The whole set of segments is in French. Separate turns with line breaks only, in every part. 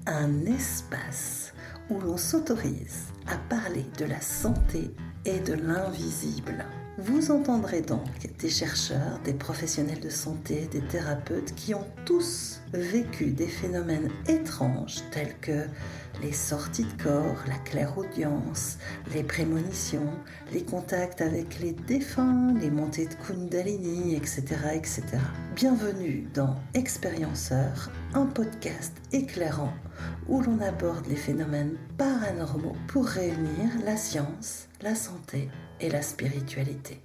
un espace où l'on s'autorise à parler de la santé et de l'invisible. Vous entendrez donc des chercheurs, des professionnels de santé, des thérapeutes qui ont tous vécu des phénomènes étranges tels que les sorties de corps, la clairaudience, les prémonitions, les contacts avec les défunts, les montées de Kundalini, etc., etc. Bienvenue dans Expérienceur, un podcast éclairant où l'on aborde les phénomènes paranormaux pour réunir la science, la santé et la spiritualité.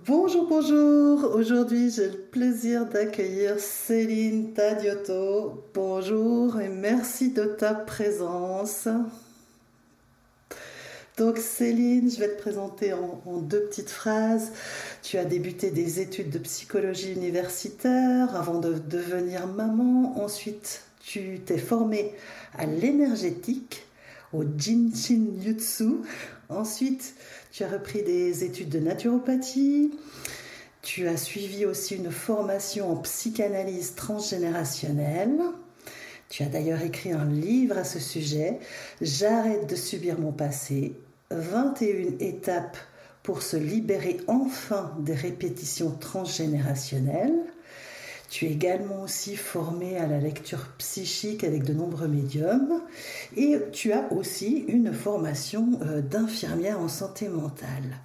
Bonjour, bonjour. Aujourd'hui, j'ai le plaisir d'accueillir Céline Tadiotto. Bonjour et merci de ta présence. Donc Céline, je vais te présenter en deux petites phrases. Tu as débuté des études de psychologie universitaire avant de devenir maman. Ensuite, tu t'es formée à l'énergétique, au Jinshin Jutsu. Ensuite, tu as repris des études de naturopathie. Tu as suivi aussi une formation en psychanalyse transgénérationnelle. Tu as d'ailleurs écrit un livre à ce sujet, J'arrête de subir mon passé, 21 étapes pour se libérer enfin des répétitions transgénérationnelles. Tu es également aussi formée à la lecture psychique avec de nombreux médiums et tu as aussi une formation d'infirmière en santé mentale.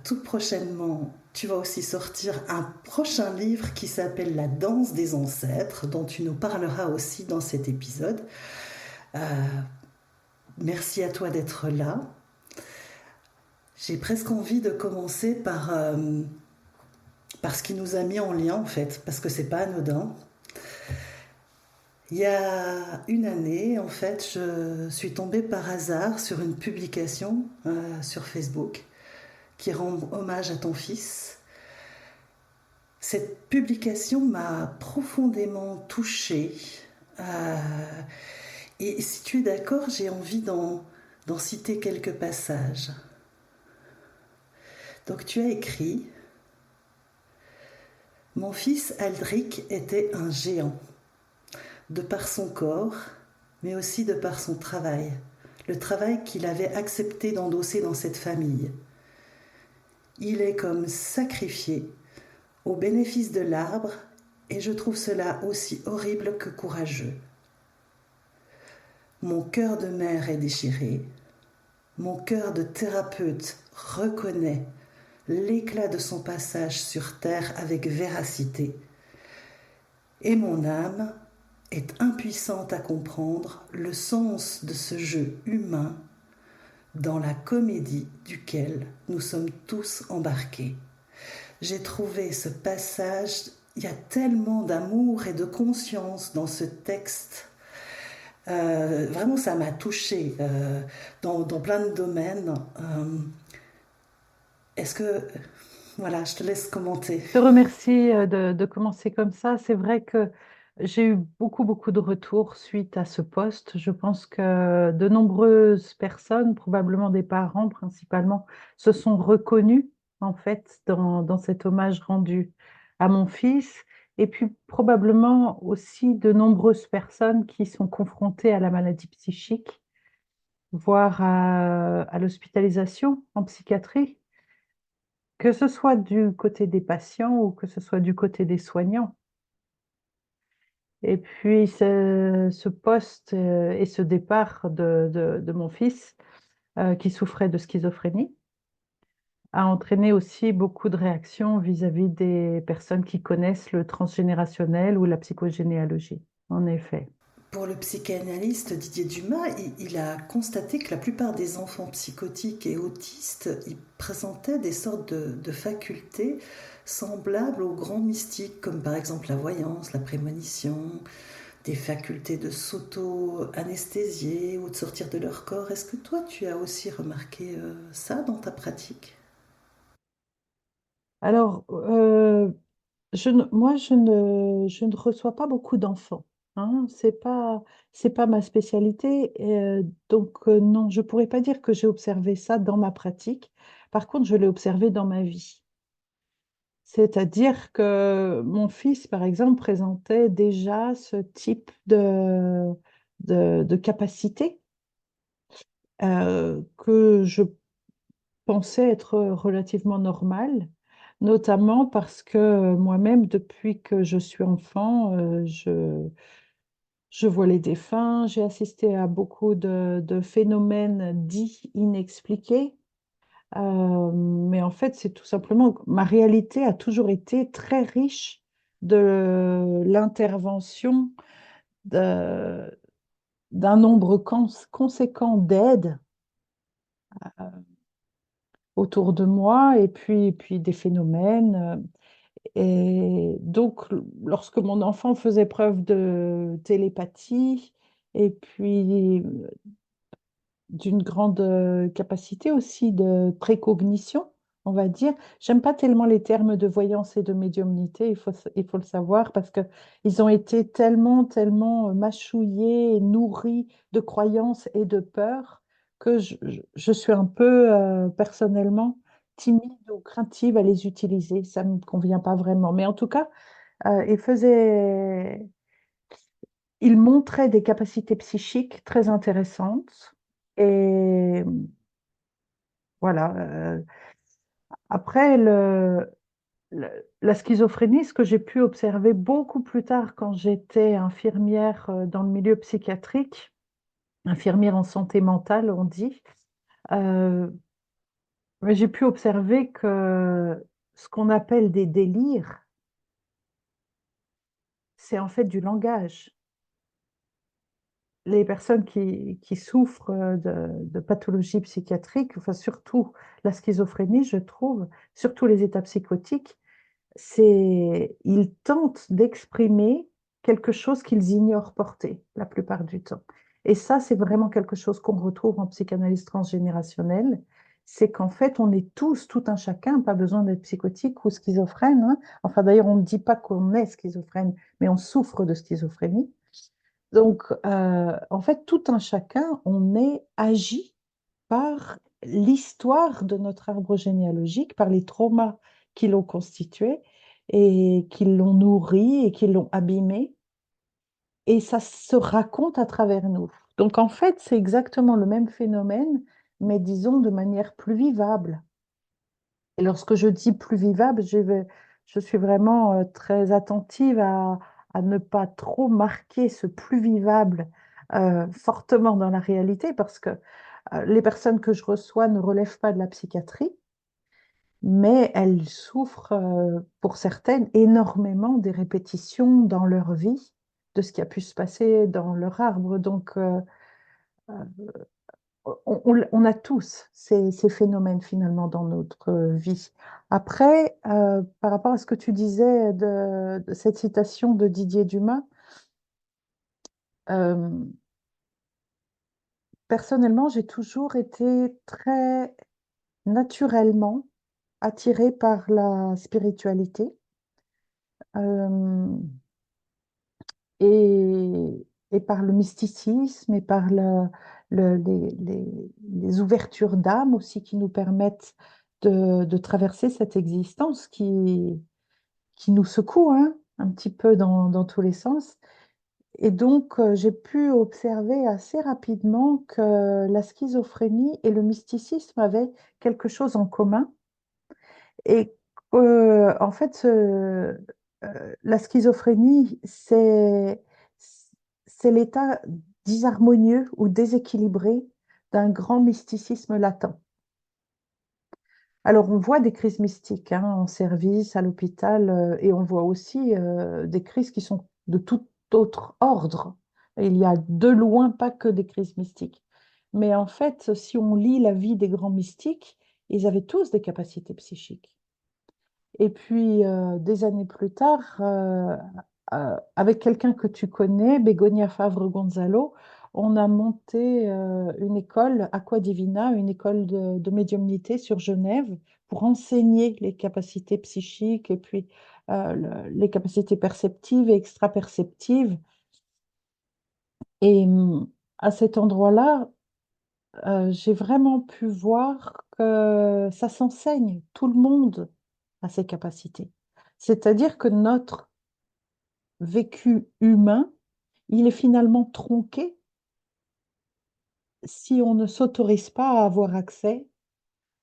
Tout prochainement, tu vas aussi sortir un prochain livre qui s'appelle La danse des ancêtres, dont tu nous parleras aussi dans cet épisode. Merci à toi d'être là. J'ai presque envie de commencer par ce qui nous a mis en lien en fait, parce que c'est pas anodin. Il y a une année, en fait, je suis tombée par hasard sur une publication sur Facebook qui rend hommage à ton fils. Cette publication m'a profondément touchée. Et si tu es d'accord, j'ai envie d'en citer quelques passages. Donc tu as écrit « Mon fils Aldric était un géant, de par son corps, mais aussi de par son travail, le travail qu'il avait accepté d'endosser dans cette famille. Il est comme sacrifié au bénéfice de l'arbre, et je trouve cela aussi horrible que courageux. Mon cœur de mère est déchiré, mon cœur de thérapeute reconnaît l'éclat de son passage sur terre avec véracité, et mon âme est impuissante à comprendre le sens de ce jeu humain dans la comédie duquel nous sommes tous embarqués. » J'ai trouvé ce passage, il y a tellement d'amour et de conscience dans ce texte. Vraiment, ça m'a touchée dans plein de domaines. Est-ce que... Voilà, je te laisse commenter.
Je te remercie de commencer comme ça. C'est vrai que j'ai eu beaucoup de retours suite à ce post. Je pense que de nombreuses personnes, probablement des parents principalement, se sont reconnus en fait dans cet hommage rendu à mon fils. Et puis probablement aussi de nombreuses personnes qui sont confrontées à la maladie psychique, voire à l'hospitalisation en psychiatrie, que ce soit du côté des patients ou que ce soit du côté des soignants. Et puis ce poste et ce départ de mon fils qui souffrait de schizophrénie a entraîné aussi beaucoup de réactions vis-à-vis des personnes qui connaissent le transgénérationnel ou la psychogénéalogie, en effet.
Pour le psychanalyste Didier Dumas, il a constaté que la plupart des enfants psychotiques et autistes ils présentaient des sortes de facultés semblables aux grands mystiques, comme par exemple la voyance, la prémonition, des facultés de s'auto-anesthésier ou de sortir de leur corps. Est-ce que toi, tu as aussi remarqué ça dans ta pratique?
Alors, moi, je ne reçois pas beaucoup d'enfants, hein. C'est pas ma spécialité. Donc, non, je pourrais pas dire que j'ai observé ça dans ma pratique. Par contre, je l'ai observé dans ma vie. C'est-à-dire que mon fils, par exemple, présentait déjà ce type de capacité que je pensais être relativement normale, notamment parce que moi-même, depuis que je suis enfant, je vois les défunts, j'ai assisté à beaucoup de phénomènes dits inexpliqués. Mais en fait, c'est tout simplement que ma réalité a toujours été très riche de l'intervention de- d'un nombre conséquent d'aides autour de moi et puis des phénomènes. Et donc, lorsque mon enfant faisait preuve de télépathie et puis d'une grande capacité aussi de précognition, on va dire. J'aime pas tellement les termes de voyance et de médiumnité, il faut le savoir, parce que ils ont été tellement, tellement mâchouillés et nourris de croyances et de peurs que je suis un peu personnellement timide ou craintive à les utiliser. Ça me convient pas vraiment. Mais en tout cas, il montrait des capacités psychiques très intéressantes. Et voilà. Après, la schizophrénie, ce que j'ai pu observer beaucoup plus tard quand j'étais infirmière dans le milieu psychiatrique, infirmière en santé mentale, on dit, euh, mais j'ai pu observer que ce qu'on appelle des délires, c'est en fait du langage. Les personnes qui souffrent de pathologies psychiatriques, enfin surtout la schizophrénie, je trouve, surtout les états psychotiques, ils tentent d'exprimer quelque chose qu'ils ignorent porter la plupart du temps. Et ça, c'est vraiment quelque chose qu'on retrouve en psychanalyse transgénérationnelle. C'est qu'en fait, on est tous, tout un chacun, pas besoin d'être psychotique ou schizophrène, hein. Enfin, d'ailleurs, on ne dit pas qu'on est schizophrène, mais on souffre de schizophrénie. Donc, en fait, tout un chacun, on est agi par l'histoire de notre arbre généalogique, par les traumas qui l'ont constitué et qui l'ont nourri et qui l'ont abîmé. Et ça se raconte à travers nous. Donc, en fait, c'est exactement le même phénomène, mais disons de manière plus vivable. Et lorsque je dis plus vivable, je suis vraiment très attentive à ne pas trop marquer ce plus vivable fortement dans la réalité, parce que les personnes que je reçois ne relèvent pas de la psychiatrie, mais elles souffrent, pour certaines, énormément des répétitions dans leur vie de ce qui a pu se passer dans leur arbre. Donc, on a tous ces phénomènes finalement dans notre vie. Après, par rapport à ce que tu disais de cette citation de Didier Dumas, euh, personnellement, j'ai toujours été très naturellement attirée par la spiritualité euh, et par le mysticisme et par les ouvertures d'âme aussi qui nous permettent de traverser cette existence qui nous secoue, hein, un petit peu dans tous les sens. Et donc, j'ai pu observer assez rapidement que la schizophrénie et le mysticisme avaient quelque chose en commun. Et en fait, la schizophrénie, c'est l'état disharmonieux ou déséquilibré d'un grand mysticisme latent. Alors, on voit des crises mystiques hein, en service, à l'hôpital, et on voit aussi des crises qui sont de tout autre ordre. Il y a de loin pas que des crises mystiques. Mais en fait, si on lit la vie des grands mystiques, ils avaient tous des capacités psychiques. Et puis, des années plus tard, avec quelqu'un que tu connais, Begonia Favre-Gonzalo, on a monté une école, Aqua Divina, une école de médiumnité sur Genève, pour enseigner les capacités psychiques et puis les capacités perceptives et extraperceptives. Et à cet endroit-là, j'ai vraiment pu voir que ça s'enseigne. Tout le monde a ses capacités. C'est-à-dire que notre vécu humain, il est finalement tronqué si on ne s'autorise pas à avoir accès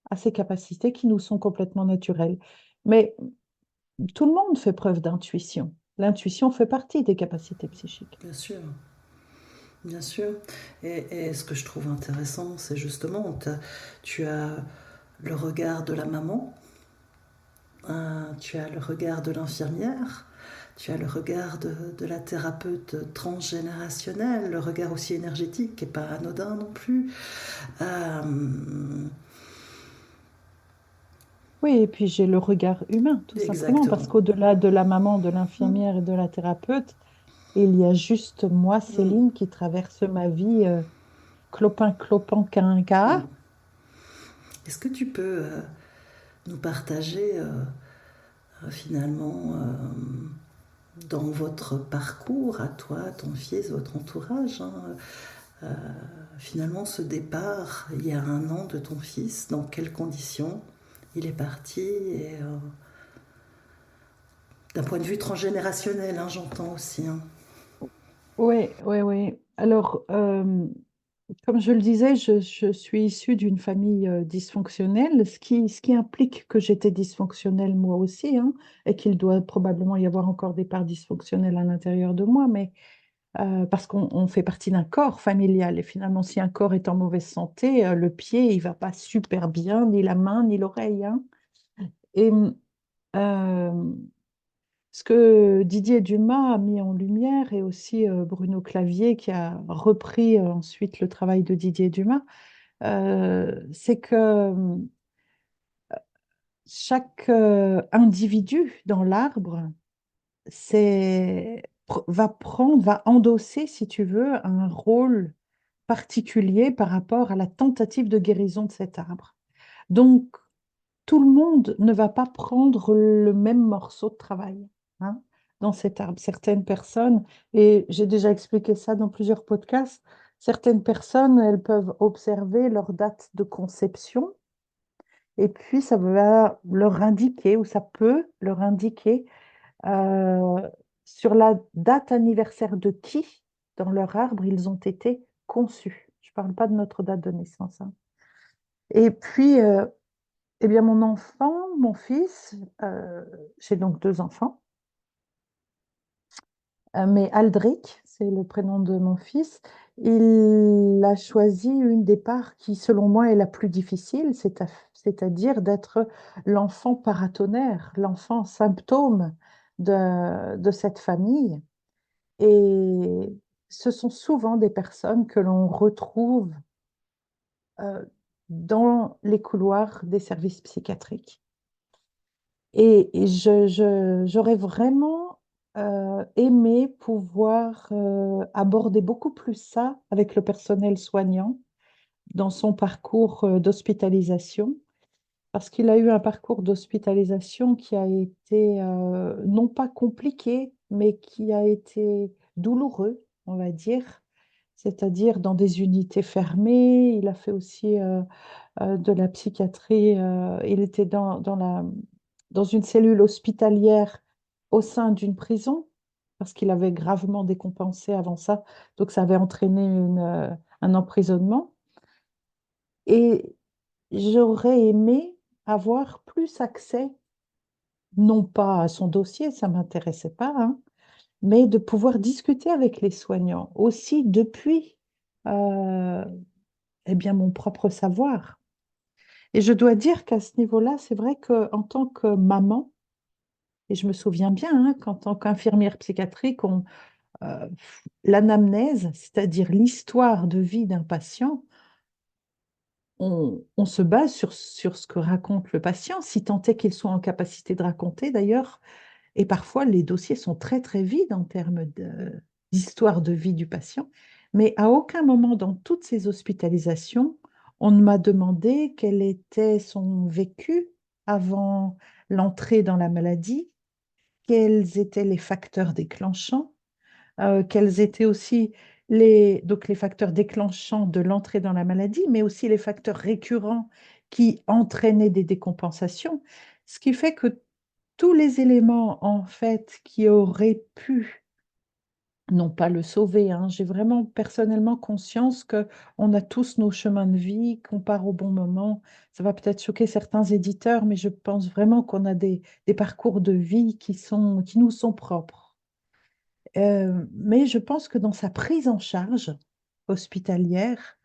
à ces capacités qui nous sont complètement naturelles. Mais tout le monde fait preuve d'intuition. L'intuition fait partie des capacités psychiques.
Bien sûr, bien sûr. Et ce que je trouve intéressant, c'est justement, tu as le regard de la maman, tu as le regard de l'infirmière, tu as le regard de la thérapeute transgénérationnelle, le regard aussi énergétique qui n'est pas anodin non plus. Euh,
Oui, et puis j'ai le regard humain, tout simplement, parce
exactement.
qu'au-delà de la maman, de
Mm,
l'infirmière et de la thérapeute, il y a juste moi,
mm,
Céline, qui traverse ma vie clopin, clopin,
mm.
quinca.
Est-ce que tu peux nous partager finalement dans votre parcours, à toi, ton fils, votre entourage, hein, euh, finalement ce départ il y a 1 an de ton fils, dans quelles conditions il est parti et d'un point de vue transgénérationnel, hein, j'entends aussi. Hein.
Oui, oui, oui. Alors, comme je le disais, je suis issue d'une famille dysfonctionnelle, ce qui implique que j'étais dysfonctionnelle moi aussi, hein, et qu'il doit probablement y avoir encore des parts dysfonctionnelles à l'intérieur de moi, mais parce qu'on fait partie d'un corps familial. Et finalement, si un corps est en mauvaise santé, le pied, il va pas super bien, ni la main, ni l'oreille, hein. Et euh, ce que Didier Dumas a mis en lumière, et aussi Bruno Clavier, qui a repris ensuite le travail de Didier Dumas, c'est que chaque individu dans l'arbre va endosser, si tu veux, un rôle particulier par rapport à la tentative de guérison de cet arbre. Donc, tout le monde ne va pas prendre le même morceau de travail, hein, dans cet arbre. Certaines personnes, et j'ai déjà expliqué ça dans plusieurs podcasts, certaines personnes, elles peuvent observer leur date de conception et puis ça va leur indiquer, ou ça peut leur indiquer euh, sur la date anniversaire de qui dans leur arbre ils ont été conçus. Je ne parle pas de notre date de naissance, hein. Et puis, eh bien, mon enfant, mon fils, j'ai donc 2 enfants, mais Aldric, c'est le prénom de mon fils, il a choisi une des parts qui, selon moi, est la plus difficile, c'est-à-dire d'être l'enfant paratonnerre, l'enfant symptôme de cette famille. Et ce sont souvent des personnes que l'on retrouve euh, dans les couloirs des services psychiatriques. Et j'aurais vraiment aimé pouvoir aborder beaucoup plus ça avec le personnel soignant dans son parcours d'hospitalisation, parce qu'il a eu un parcours d'hospitalisation qui a été non pas compliqué, mais qui a été douloureux, on va dire, c'est-à-dire dans des unités fermées. Il a fait aussi de la psychiatrie. Il était dans une cellule hospitalière au sein d'une prison parce qu'il avait gravement décompensé avant ça. Donc ça avait entraîné un emprisonnement. Et j'aurais aimé avoir plus accès, non pas à son dossier, ça ne m'intéressait pas, hein, mais de pouvoir discuter avec les soignants aussi depuis euh, eh bien, mon propre savoir. Et je dois dire qu'à ce niveau-là, c'est vrai qu'en tant que maman, et je me souviens bien qu'en tant qu'infirmière psychiatrique, euh, l'anamnèse, c'est-à-dire l'histoire de vie d'un patient, on se base sur ce que raconte le patient, si tant est qu'il soit en capacité de raconter d'ailleurs. Et parfois, les dossiers sont très, très vides en termes d'histoire de vie du patient. Mais à aucun moment dans toutes ces hospitalisations, on ne m'a demandé quel était son vécu avant l'entrée dans la maladie, quels étaient les facteurs déclenchants, quels étaient aussi donc les facteurs déclenchants de l'entrée dans la maladie, mais aussi les facteurs récurrents qui entraînaient des décompensations. Ce qui fait que tous les éléments, en fait, qui auraient pu, non pas le sauver, hein, j'ai vraiment personnellement conscience que on a tous nos chemins de vie, qu'on part au bon moment. Ça va peut-être choquer certains éditeurs, mais je pense vraiment qu'on a des parcours de vie qui nous sont propres. Mais je pense que dans sa prise en charge hospitalière,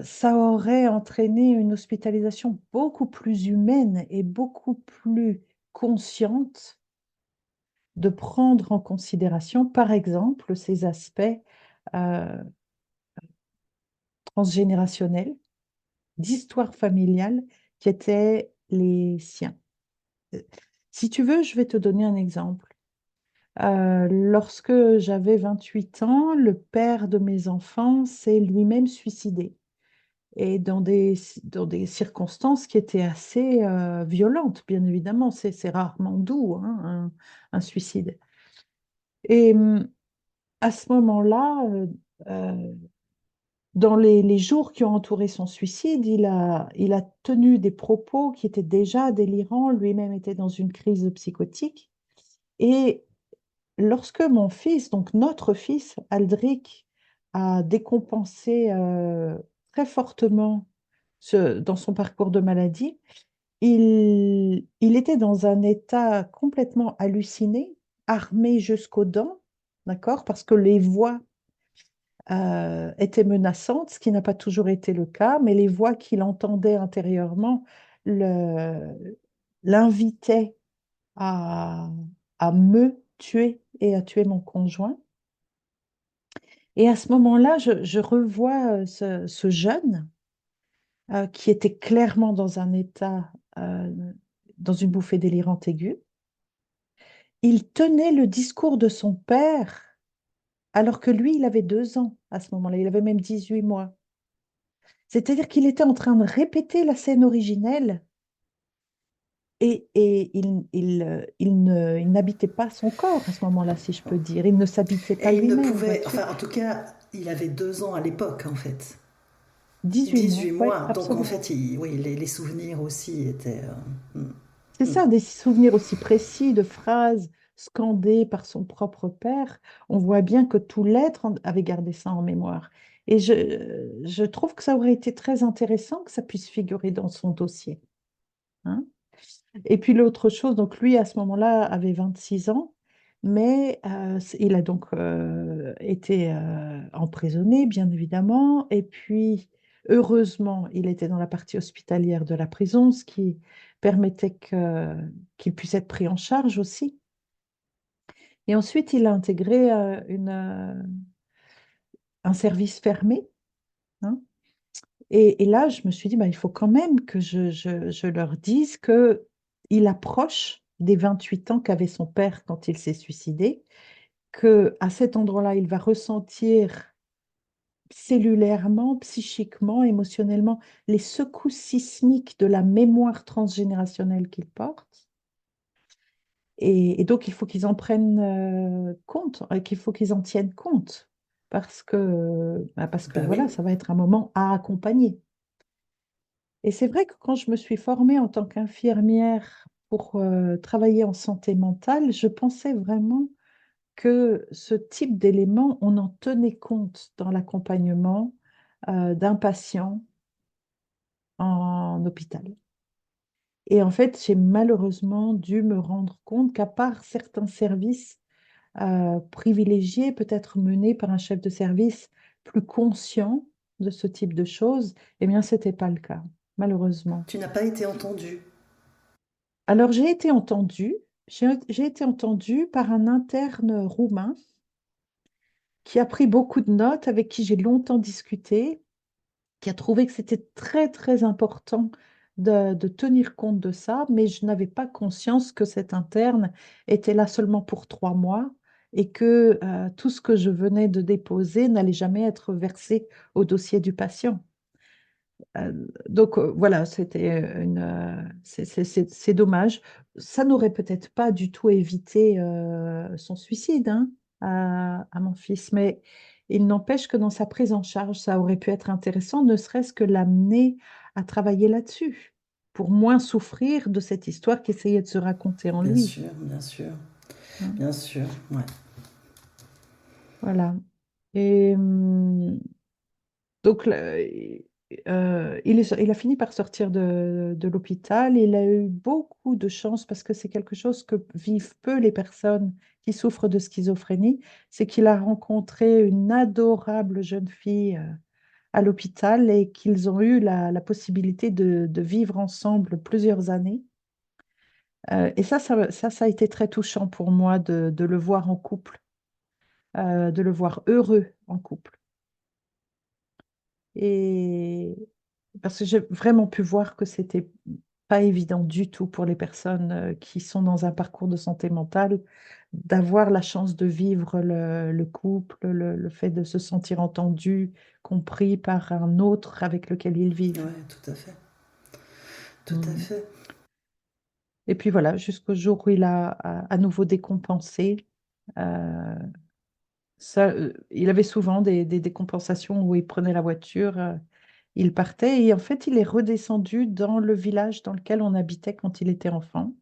ça aurait entraîné une hospitalisation beaucoup plus humaine et beaucoup plus consciente de prendre en considération, par exemple, ces aspects euh, transgénérationnels, d'histoire familiale qui étaient les siens. Euh, Si tu veux, je vais te donner un exemple. Lorsque j'avais 28 ans, le père de mes enfants s'est lui-même suicidé et dans des circonstances qui étaient assez violentes, bien évidemment. C'est rarement doux, hein, un suicide. Et à ce moment-là, euh, dans les jours qui ont entouré son suicide, il a tenu des propos qui étaient déjà délirants. Lui-même était dans une crise psychotique. Et lorsque mon fils, donc notre fils, Aldric, a décompensé très fortement dans son parcours de maladie, il était dans un état complètement halluciné, armé jusqu'aux dents, d'accord, parce que les voix étaient menaçantes, ce qui n'a pas toujours été le cas, mais les voix qu'il entendait intérieurement l'invitaient à, à me tuer et à tuer mon conjoint. Et à ce moment-là, je revois ce jeune qui était clairement dans un état, dans une bouffée délirante aiguë. Il tenait le discours de son père alors que lui, il avait 2 ans à ce moment-là, il avait même 18 mois. C'est-à-dire qu'il était en train de répéter la scène originelle et il n'habitait pas son corps à ce moment-là, si je peux dire. Il ne s'habitait pas
Et il ne
lui-même,
pouvait,
vois-tu?
enfin en tout cas, il avait 2 ans à l'époque en fait.
18 mois,
18
oui,
mois, donc en
absolument.
fait, oui, les souvenirs aussi étaient...
C'est
hmm.
ça, des souvenirs aussi précis de phrases scandées par son propre père. On voit bien que tout l'être avait gardé ça en mémoire. Et je trouve que ça aurait été très intéressant que ça puisse figurer dans son dossier, hein. Et puis l'autre chose, donc lui à ce moment-là avait 26 ans, mais il a donc été emprisonné, bien évidemment. Et puis heureusement, il était dans la partie hospitalière de la prison, ce qui permettait qu'il puisse être pris en charge aussi. Et ensuite, il a intégré un service fermé, hein. Et là, je me suis dit, bah, il faut quand même que je leur dise que il approche des 28 ans qu'avait son père quand il s'est suicidé, que à cet endroit-là, il va ressentir cellulairement, psychiquement, émotionnellement les secousses sismiques de la mémoire transgénérationnelle qu'il porte. Et donc, il faut qu'ils en prennent compte, qu'il faut qu'ils en tiennent compte, parce que
Bah oui.
voilà, ça va être un moment à accompagner. Et c'est vrai que quand je me suis formée en tant qu'infirmière pour travailler en santé mentale, je pensais vraiment que ce type d'éléments, on en tenait compte dans l'accompagnement d'un patient en hôpital. Et en fait, j'ai malheureusement dû me rendre compte qu'à part certains services privilégiés, peut-être menés par un chef de service plus conscient de ce type de choses, eh bien, ce n'était pas le cas, malheureusement.
Tu n'as pas été entendu.
Alors, j'ai été entendue par un interne roumain qui a pris beaucoup de notes, avec qui j'ai longtemps discuté, qui a trouvé que c'était très, très important de tenir compte de ça, mais je n'avais pas conscience que cet interne était là seulement pour 3 mois et que tout ce que je venais de déposer n'allait jamais être versé au dossier du patient. Donc voilà, c'est dommage. Ça n'aurait peut-être pas du tout évité son suicide, hein, à mon fils, mais il n'empêche que dans sa prise en charge, ça aurait pu être intéressant, ne serait-ce que l'amener à travailler là-dessus pour moins souffrir de cette histoire qui essayait de se raconter en
Bien
lui.
sûr, bien sûr,
Hein.
bien sûr, ouais.
Voilà. Et donc, il a fini par sortir de l'hôpital. Il a eu beaucoup de chance parce que c'est quelque chose que vivent peu les personnes qui souffrent de schizophrénie. C'est qu'il a rencontré une adorable jeune fille à l'hôpital et qu'ils ont eu la possibilité de vivre ensemble plusieurs années. Et ça a été très touchant pour moi de le voir en couple, de le voir heureux en couple. Et parce que j'ai vraiment pu voir que c'était pas évident du tout pour les personnes qui sont dans un parcours de santé mentale d'avoir la chance de vivre le couple, le fait de se sentir entendu, compris par un autre avec lequel ils vivent.
Ouais, tout à fait. Tout à
Mm.
fait.
Et puis voilà, jusqu'au jour où il a à nouveau décompensé. Euh, il avait souvent des décompensations où il prenait la voiture, il partait et en fait, il est redescendu dans le village dans lequel on habitait quand il était enfant.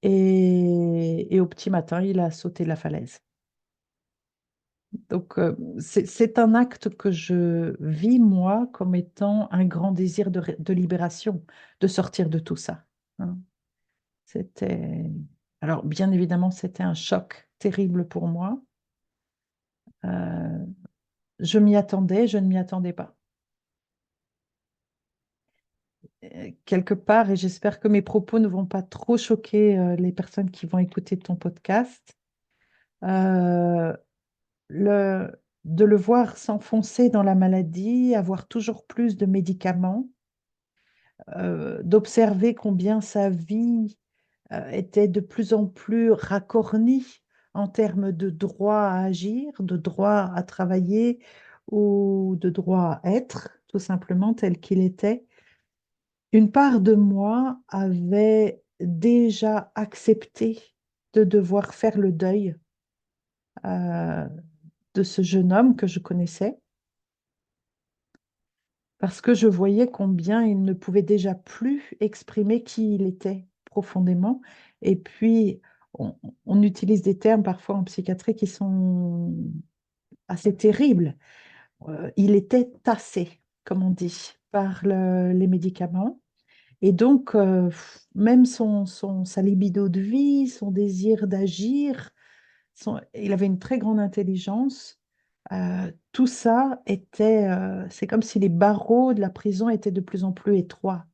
Et au petit matin, il a sauté la falaise. Donc, c'est un acte que je vis, moi, comme étant un grand désir de libération, de sortir de tout ça. Hein. C'était... Alors, bien évidemment, c'était un choc terrible pour moi. Euh, je m'y attendais, je ne m'y attendais pas. Quelque part, et j'espère que mes propos ne vont pas trop choquer les personnes qui vont écouter ton podcast, euh, le, de le voir s'enfoncer dans la maladie, avoir toujours plus de médicaments, d'observer combien sa vie était de plus en plus racornie en termes de droit à agir, de droit à travailler ou de droit à être, tout simplement tel qu'il était. Une part de moi avait déjà accepté de devoir faire le deuil euh, de ce jeune homme que je connaissais, parce que je voyais combien il ne pouvait déjà plus exprimer qui il était profondément. Et puis, on, on utilise des termes parfois en psychiatrie qui sont assez terribles. Il était tassé, comme on dit, par les médicaments. Et donc, même sa libido de vie, son désir d'agir, il avait une très grande intelligence. Tout ça était, c'est comme si les barreaux de la prison étaient de plus en plus étroits.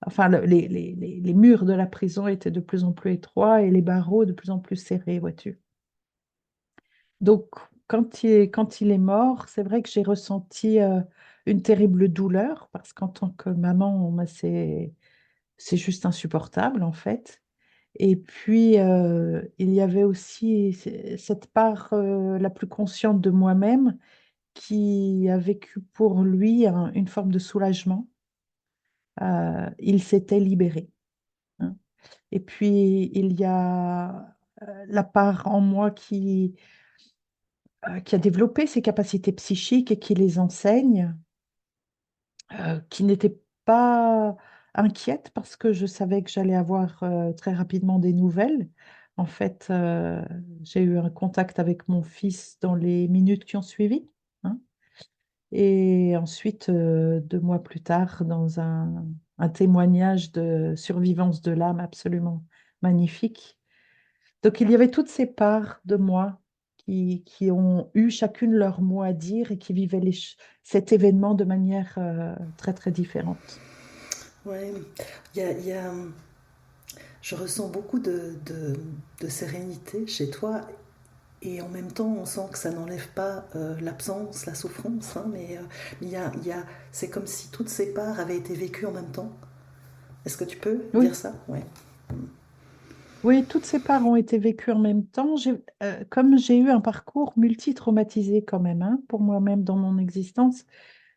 Enfin, les murs de la prison étaient de plus en plus étroits et les barreaux de plus en plus serrés, vois-tu. Donc, quand il est mort, c'est vrai que j'ai ressenti une terrible douleur parce qu'en tant que maman, moi, c'est juste insupportable en fait. Et puis, il y avait aussi cette part la plus consciente de moi-même qui a vécu pour lui une forme de soulagement. Il s'était libéré. Hein. Et puis, il y a la part en moi qui a développé ses capacités psychiques et qui les enseigne, qui n'était pas inquiète parce que je savais que j'allais avoir très rapidement des nouvelles. En fait, j'ai eu un contact avec mon fils dans les minutes qui ont suivi. Hein. Et ensuite, 2 mois plus tard, dans un témoignage de survivance de l'âme absolument magnifique. Donc, il y avait toutes ces parts de moi qui ont eu chacune leur mot à dire et qui vivaient cet événement de manière très, très différente.
Ouais, il y a, je ressens beaucoup de sérénité chez toi et en même temps on sent que ça n'enlève pas l'absence, la souffrance, hein, mais c'est comme si toutes ces parts avaient été vécues en même temps. Est-ce que tu peux dire
Oui,
ça? Ouais.
oui, toutes ces parts ont été vécues en même temps. Comme j'ai eu un parcours multi-traumatisé quand même, hein, pour moi-même dans mon existence,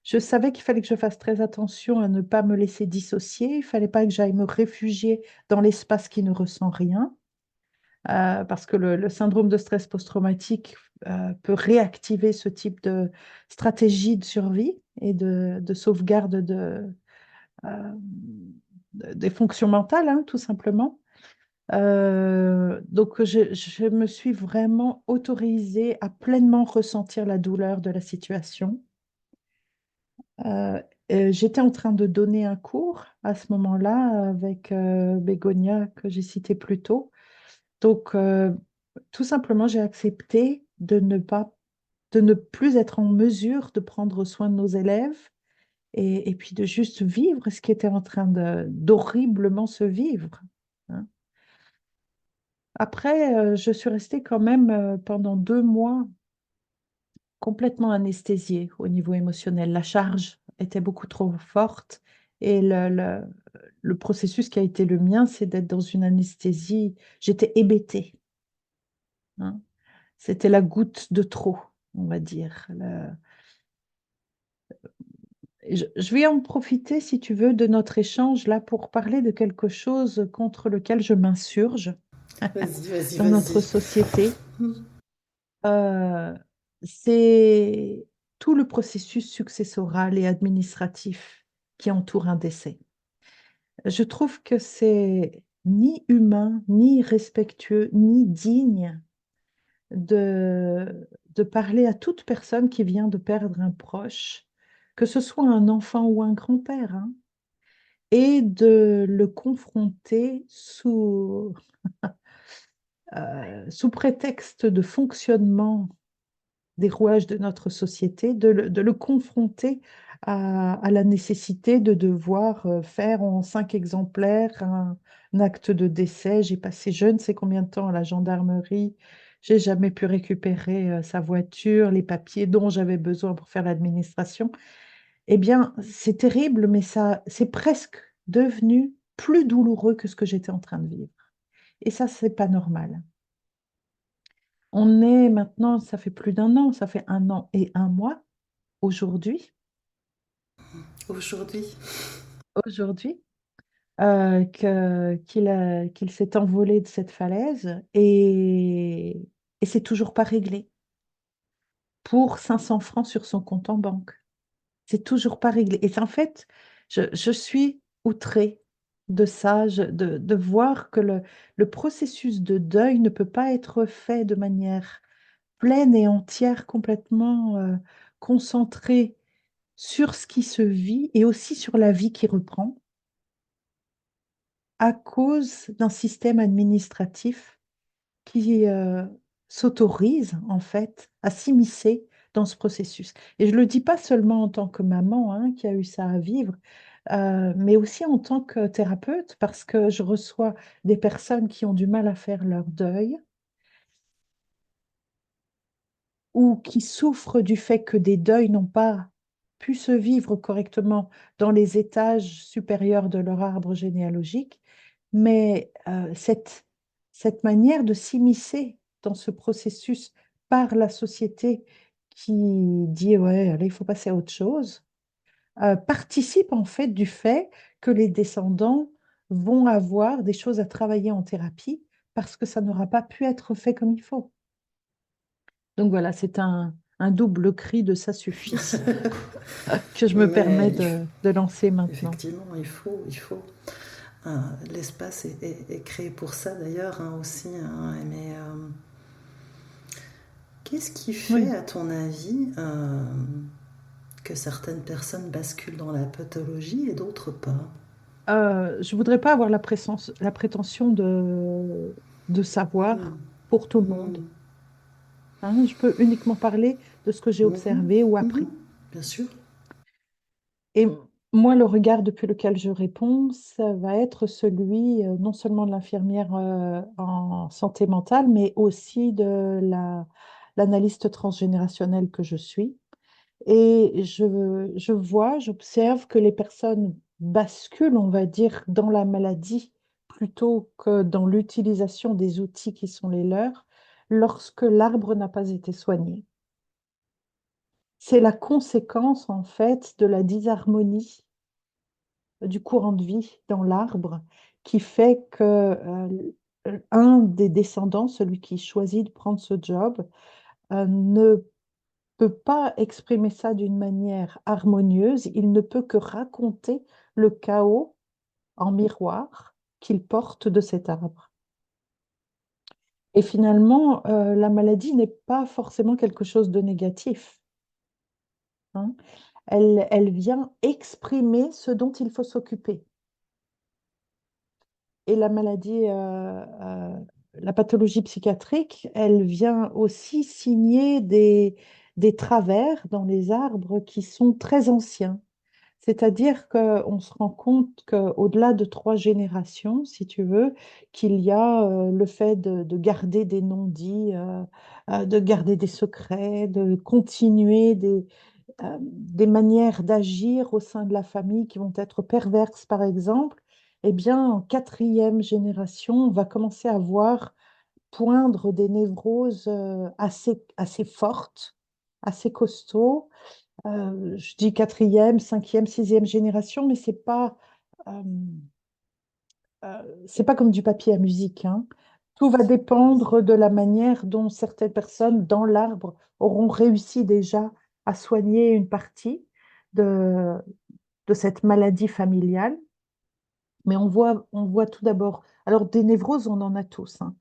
je savais qu'il fallait que je fasse très attention à ne pas me laisser dissocier. Il fallait pas que j'aille me réfugier dans l'espace qui ne ressent rien. Parce que le syndrome de stress post-traumatique peut réactiver ce type de stratégie de survie et de sauvegarde euh, des fonctions mentales, hein, tout simplement. Donc, je me suis vraiment autorisée à pleinement ressentir la douleur de la situation. Euh, J'étais en train de donner un cours à ce moment-là avec Bégonia que j'ai cité plus tôt. Donc, tout simplement, j'ai accepté de ne plus être en mesure de prendre soin de nos élèves et puis de juste vivre ce qui était en train d'horriblement se vivre, hein. Après, je suis restée quand même pendant 2 mois complètement anesthésiée au niveau émotionnel. La charge était beaucoup trop forte et le processus qui a été le mien, c'est d'être dans une anesthésie. J'étais hébétée, hein. C'était la goutte de trop, on va dire. Je vais en profiter, si tu veux, de notre échange là pour parler de quelque chose contre lequel je m'insurge
Vas-y, vas-y,
dans notre
vas-y.
société. Euh, c'est tout le processus successoral et administratif qui entoure un décès. Je trouve que c'est ni humain, ni respectueux, ni digne de parler à toute personne qui vient de perdre un proche, que ce soit un enfant ou un grand-père, hein, et de le confronter sous prétexte de fonctionnement des rouages de notre société, de le confronter à la nécessité de devoir faire en 5 exemplaires un acte de décès. J'ai passé je ne sais combien de temps à la gendarmerie. J'ai jamais pu récupérer sa voiture, les papiers dont j'avais besoin pour faire l'administration. Eh bien, c'est terrible, mais ça, c'est presque devenu plus douloureux que ce que j'étais en train de vivre. Et ça, c'est pas normal. On est maintenant, ça fait plus d'1 an, ça fait 1 an et 1 mois aujourd'hui,
Aujourd'hui,
aujourd'hui qu'il s'est envolé de cette falaise et c'est toujours pas réglé pour 500 francs sur son compte en banque. C'est toujours pas réglé. Et en fait, je suis outrée de ça, de voir que le processus de deuil ne peut pas être fait de manière pleine et entière, complètement concentrée sur ce qui se vit et aussi sur la vie qui reprend à cause d'un système administratif qui s'autorise en fait à s'immiscer dans ce processus. Et je ne le dis pas seulement en tant que maman hein, qui a eu ça à vivre, mais aussi en tant que thérapeute parce que je reçois des personnes qui ont du mal à faire leur deuil ou qui souffrent du fait que des deuils n'ont pas pu se vivre correctement dans les étages supérieurs de leur arbre généalogique, mais cette manière de s'immiscer dans ce processus par la société qui dit, ouais, allez, il faut passer à autre chose, participe en fait du fait que les descendants vont avoir des choses à travailler en thérapie parce que ça n'aura pas pu être fait comme il faut. Donc voilà, c'est un double cri de ça suffit que je me permets
mais
de lancer maintenant.
effectivement, il faut. L'espace est créé pour ça d'ailleurs hein, aussi. Hein, mais qu'est-ce qui fait,
Oui.
à ton avis, que certaines personnes basculent dans la pathologie et d'autres pas?
Je voudrais pas avoir la prétention de savoir pour tout le monde,
Mhm.
hein. Je peux uniquement parler de ce que j'ai
Mhm.
observé ou
Mhm.
appris.
Bien sûr.
Et moi, le regard depuis lequel je réponds, ça va être celui non seulement de l'infirmière en santé mentale, mais aussi de l'analyste transgénérationnelle que je suis. Et je vois, j'observe que les personnes basculent, on va dire, dans la maladie plutôt que dans l'utilisation des outils qui sont les leurs lorsque l'arbre n'a pas été soigné. C'est la conséquence, en fait, de la disharmonie du courant de vie dans l'arbre qui fait que un des descendants, celui qui choisit de prendre ce job, ne peut pas exprimer ça d'une manière harmonieuse, il ne peut que raconter le chaos en miroir qu'il porte de cet arbre. Et finalement, la maladie n'est pas forcément quelque chose de négatif, hein. Elle vient exprimer ce dont il faut s'occuper. Et la maladie, la pathologie psychiatrique, elle vient aussi signer des travers dans les arbres qui sont très anciens. C'est-à-dire qu'on se rend compte qu'au-delà de 3 générations, si tu veux, qu'il y a le fait de garder des non-dits, de garder des secrets, de continuer des manières d'agir au sein de la famille qui vont être perverses, par exemple. Eh bien, en 4e génération, on va commencer à voir poindre des névroses assez fortes, assez costauds. Je dis 4e, 5e, 6e génération, mais euh, c'est pas comme du papier à musique, hein. Tout va dépendre de la manière dont certaines personnes dans l'arbre auront réussi déjà à soigner une partie de, de cette maladie familiale. Mais on voit tout d'abord. Alors, des névroses, on en a tous, hein.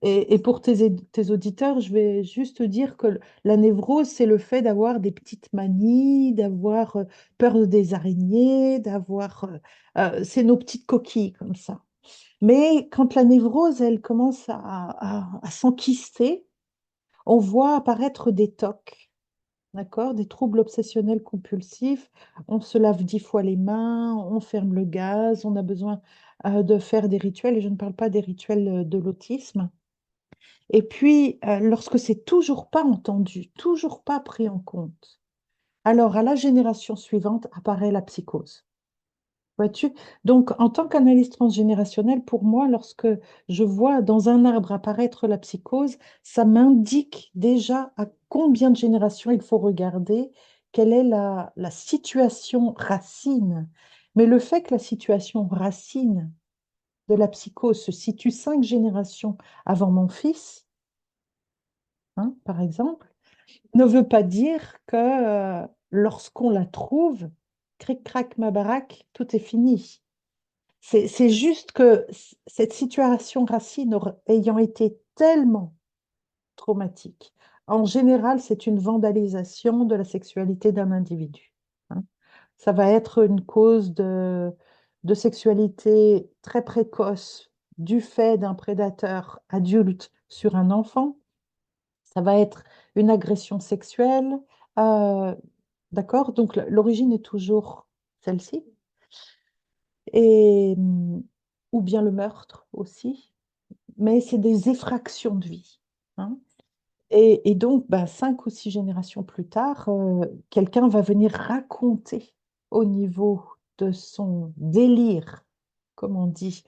Et pour tes auditeurs, je vais juste dire que la névrose, c'est le fait d'avoir des petites manies, d'avoir peur des araignées, c'est nos petites coquilles comme ça. Mais quand la névrose, elle commence à s'enquister, on voit apparaître des TOC, d'accord? Des troubles obsessionnels compulsifs. On se lave 10 fois les mains, on ferme le gaz, on a besoin de faire des rituels, et je ne parle pas des rituels de l'autisme. Et puis, lorsque c'est toujours pas entendu, toujours pas pris en compte, alors à la génération suivante apparaît la psychose. Vois-tu? Donc, en tant qu'analyste transgénérationnelle, pour moi, lorsque je vois dans un arbre apparaître la psychose, ça m'indique déjà à combien de générations il faut regarder, quelle est la situation racine. Mais le fait que la situation racine de la psychose se situe 5 générations avant mon fils, hein, par exemple, ne veut pas dire que lorsqu'on la trouve, cric-crac ma baraque, tout est fini. C'est juste que cette situation racine ayant été tellement traumatique, en général, c'est une vandalisation de la sexualité d'un individu, hein. Ça va être une cause de sexualité très précoce du fait d'un prédateur adulte sur un enfant. Ça va être une agression sexuelle. euh, d'accord? Donc l'origine est toujours celle-ci. Et, ou bien le meurtre aussi. Mais c'est des effractions de vie, hein. Et donc, 5 ou 6 générations plus tard, quelqu'un va venir raconter au niveau de son délire, comme on dit,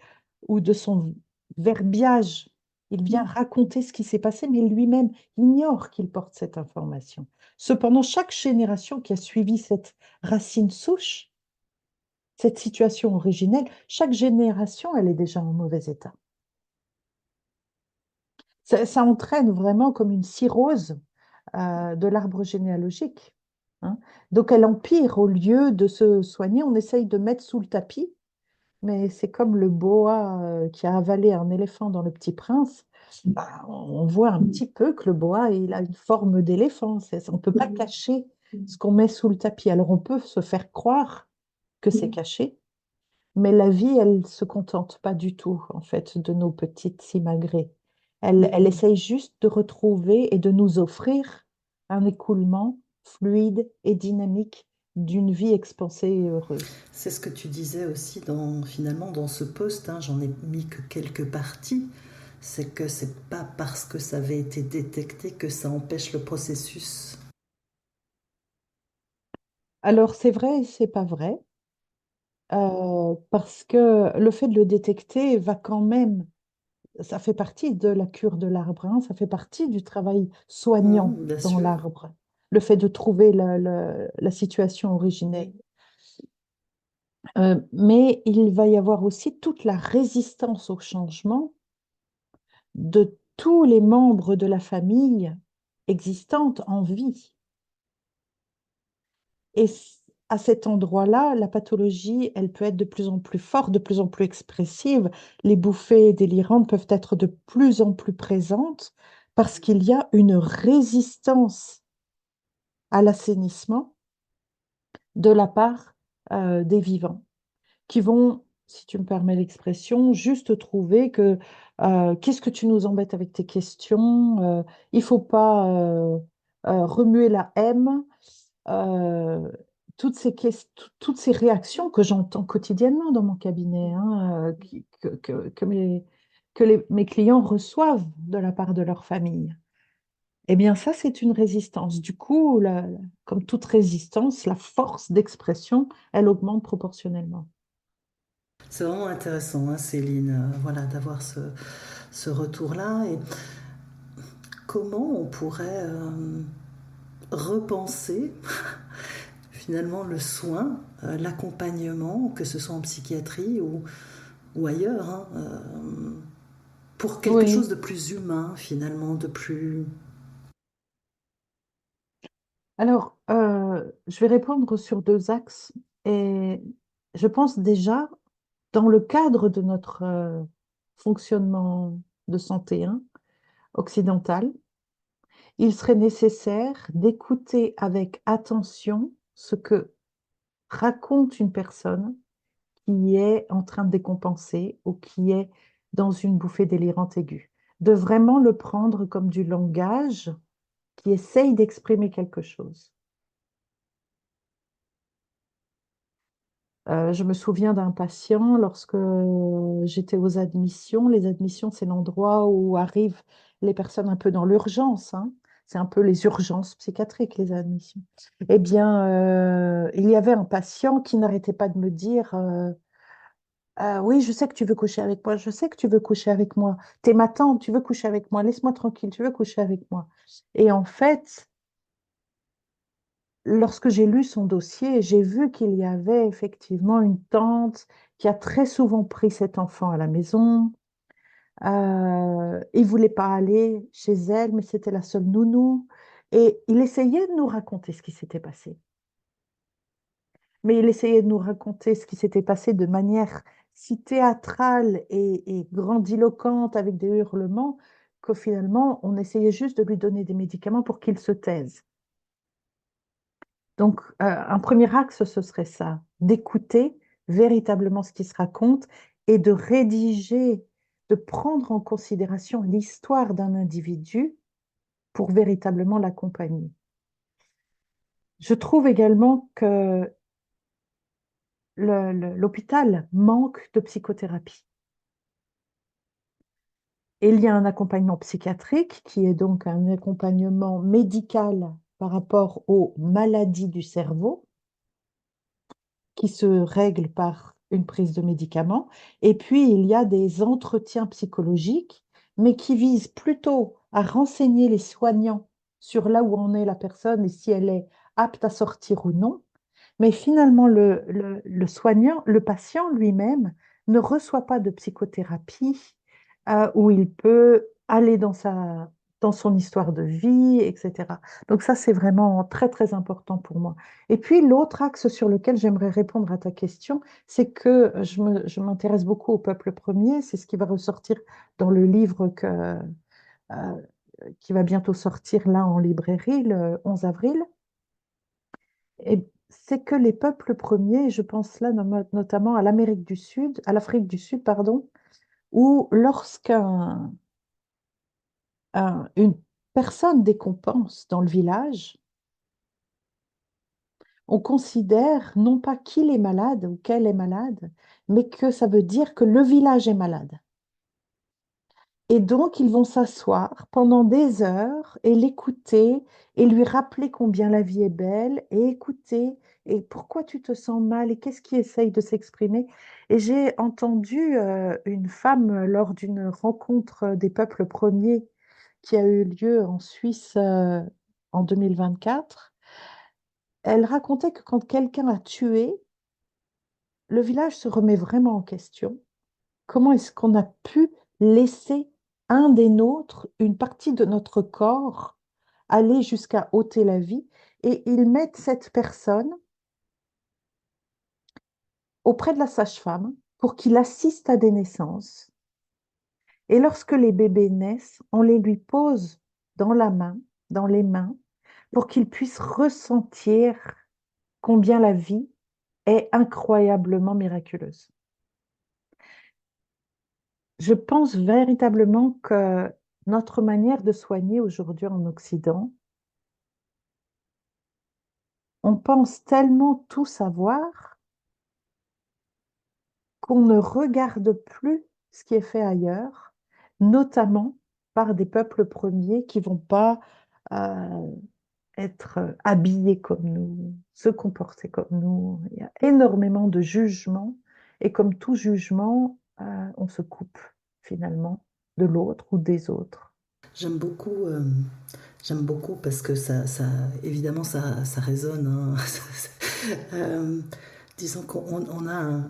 ou de son verbiage. Il vient raconter ce qui s'est passé, mais lui-même ignore qu'il porte cette information. Cependant, chaque génération qui a suivi cette racine souche, cette situation originelle, chaque génération, elle est déjà en mauvais état. Ça entraîne vraiment comme une cirrhose de l'arbre généalogique, hein. Donc elle empire au lieu de se soigner, on essaye de mettre sous le tapis, mais c'est comme le boa qui a avalé un éléphant dans Le Petit Prince. On voit un petit peu que le boa, il a une forme d'éléphant. On ne peut pas cacher ce qu'on met sous le tapis. Alors on peut se faire croire que c'est caché, mais la vie, elle se contente pas du tout, en fait, de nos petites simagrées. Elle essaye juste de retrouver et de nous offrir un écoulement fluide et dynamique d'une vie expansée et heureuse.
C'est ce que tu disais aussi finalement dans ce post, hein, j'en ai mis que quelques parties. C'est que c'est pas parce que ça avait été détecté que ça empêche le processus.
Alors, c'est vrai et c'est pas vrai, parce que le fait de le détecter va quand même, ça fait partie de la cure de l'arbre, hein, ça fait partie du travail soignant
Bien
dans
sûr.
l'arbre, le fait de trouver la situation originelle. Mais il va y avoir aussi toute la résistance au changement de tous les membres de la famille existante en vie. Et à cet endroit-là, la pathologie, elle peut être de plus en plus forte, de plus en plus expressive. Les bouffées délirantes peuvent être de plus en plus présentes parce qu'il y a une résistance à l'assainissement de la part des vivants qui vont, si tu me permets l'expression, juste trouver que qu'est-ce que tu nous embêtes avec tes questions, il faut pas remuer la M, euh, toutes ces réactions que j'entends quotidiennement dans mon cabinet, hein, que mes clients reçoivent de la part de leur famille. Eh bien, ça, c'est une résistance. Du coup, comme toute résistance, la force d'expression, elle augmente proportionnellement.
C'est vraiment intéressant, hein, Céline, voilà, d'avoir ce retour-là. Et comment on pourrait repenser finalement le soin, l'accompagnement, que ce soit en psychiatrie ou ailleurs, hein, pour quelque chose
Oui.
de plus humain finalement, de plus...
Alors, je vais répondre sur deux axes. Et je pense déjà, dans le cadre de notre fonctionnement de santé hein, occidental, il serait nécessaire d'écouter avec attention ce que raconte une personne qui est en train de décompenser ou qui est dans une bouffée délirante aiguë. De vraiment le prendre comme du langage qui essaye d'exprimer quelque chose. Je me souviens d'un patient lorsque j'étais aux admissions. Les admissions, c'est l'endroit où arrivent les personnes un peu dans l'urgence, hein. C'est un peu les urgences psychiatriques, les admissions. Eh bien, il y avait un patient qui n'arrêtait pas de me dire oui, je sais que tu veux coucher avec moi, je sais que tu veux coucher avec moi. T'es ma tante, tu veux coucher avec moi, laisse-moi tranquille, tu veux coucher avec moi. Et en fait, lorsque j'ai lu son dossier, j'ai vu qu'il y avait effectivement une tante qui a très souvent pris cet enfant à la maison. Il voulait pas aller chez elle, mais c'était la seule nounou. Et il essayait de nous raconter ce qui s'était passé. Mais il essayait de nous raconter ce qui s'était passé de manière si théâtrale et grandiloquente avec des hurlements que finalement, on essayait juste de lui donner des médicaments pour qu'il se taise. Donc, un premier axe, ce serait ça, d'écouter véritablement ce qui se raconte et de rédiger, de prendre en considération l'histoire d'un individu pour véritablement l'accompagner. Je trouve également que l'hôpital manque de psychothérapie. Et il y a un accompagnement psychiatrique qui est donc un accompagnement médical par rapport aux maladies du cerveau qui se règle par une prise de médicaments. Et puis, il y a des entretiens psychologiques, mais qui visent plutôt à renseigner les soignants sur là où en est la personne et si elle est apte à sortir ou non. Mais finalement, le soignant, le patient lui-même, ne reçoit pas de psychothérapie où il peut aller dans son histoire de vie, etc. Donc ça, c'est vraiment très, très important pour moi. Et puis, l'autre axe sur lequel j'aimerais répondre à ta question, c'est que je m'intéresse beaucoup au peuple premier. C'est ce qui va ressortir dans le livre qui va bientôt sortir là en librairie le 11 avril. Et c'est que les peuples premiers, je pense là notamment à l'Amérique du Sud, à l'Afrique du Sud, pardon, où une personne décompense dans le village, on considère non pas qu'il est malade ou qu'elle est malade, mais que ça veut dire que le village est malade. Et donc, ils vont s'asseoir pendant des heures et l'écouter et lui rappeler combien la vie est belle et écouter et pourquoi tu te sens mal et qu'est-ce qui essaye de s'exprimer. Et j'ai entendu une femme lors d'une rencontre des peuples premiers qui a eu lieu en Suisse en 2024. Elle racontait que quand quelqu'un a tué, le village se remet vraiment en question. Comment est-ce qu'on a pu laisser un des nôtres, une partie de notre corps, aller jusqu'à ôter la vie? Et ils mettent cette personne auprès de la sage-femme pour qu'il assiste à des naissances. Et lorsque les bébés naissent, on les lui pose dans la main, dans les mains, pour qu'il puisse ressentir combien la vie est incroyablement miraculeuse. Je pense véritablement que notre manière de soigner aujourd'hui en Occident, on pense tellement tout savoir qu'on ne regarde plus ce qui est fait ailleurs, notamment par des peuples premiers qui vont pas euh, être habillés comme nous, se comporter comme nous. Il y a énormément de jugements et comme tout jugement, on se coupe finalement de l'autre ou des autres.
J'aime beaucoup, euh, j'aime beaucoup parce que évidemment, ça résonne, hein. Euh, disons qu'on a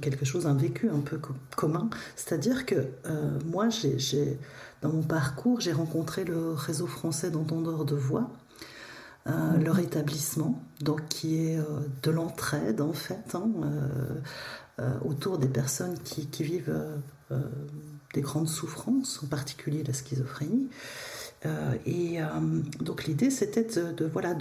quelque chose, un vécu un peu commun. C'est-à-dire que moi, dans mon parcours, j'ai rencontré le réseau français d'entendeurs de voix, leur établissement, donc qui est de l'entraide en fait, hein, autour des personnes qui vivent des grandes souffrances, en particulier la schizophrénie. Donc l'idée c'était voilà,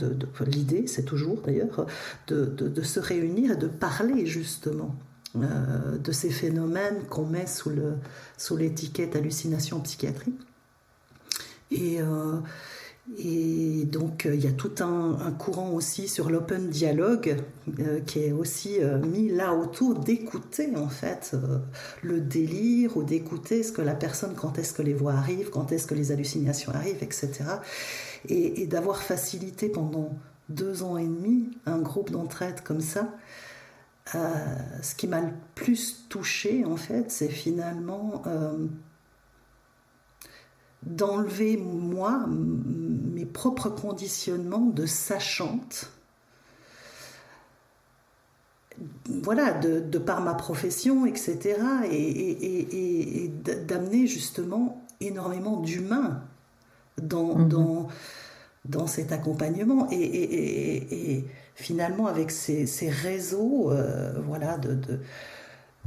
l'idée c'est toujours d'ailleurs de se réunir et de parler justement de ces phénomènes qu'on met sous l'étiquette hallucination en psychiatrie. Et, euh, donc il y a tout un courant aussi sur l'open dialogue qui est aussi mis là autour d'écouter en fait le délire ou d'écouter ce que la personne, quand est-ce que les voix arrivent, quand est-ce que les hallucinations arrivent, etc. Et d'avoir facilité pendant 2 ans et demi un groupe d'entraide comme ça. Ce qui m'a le plus touchée en fait, c'est finalement d'enlever moi mes propres conditionnements de sachante, voilà, de par ma profession, etc., et d'amener justement énormément d'humain dans cet accompagnement et finalement avec ces réseaux voilà,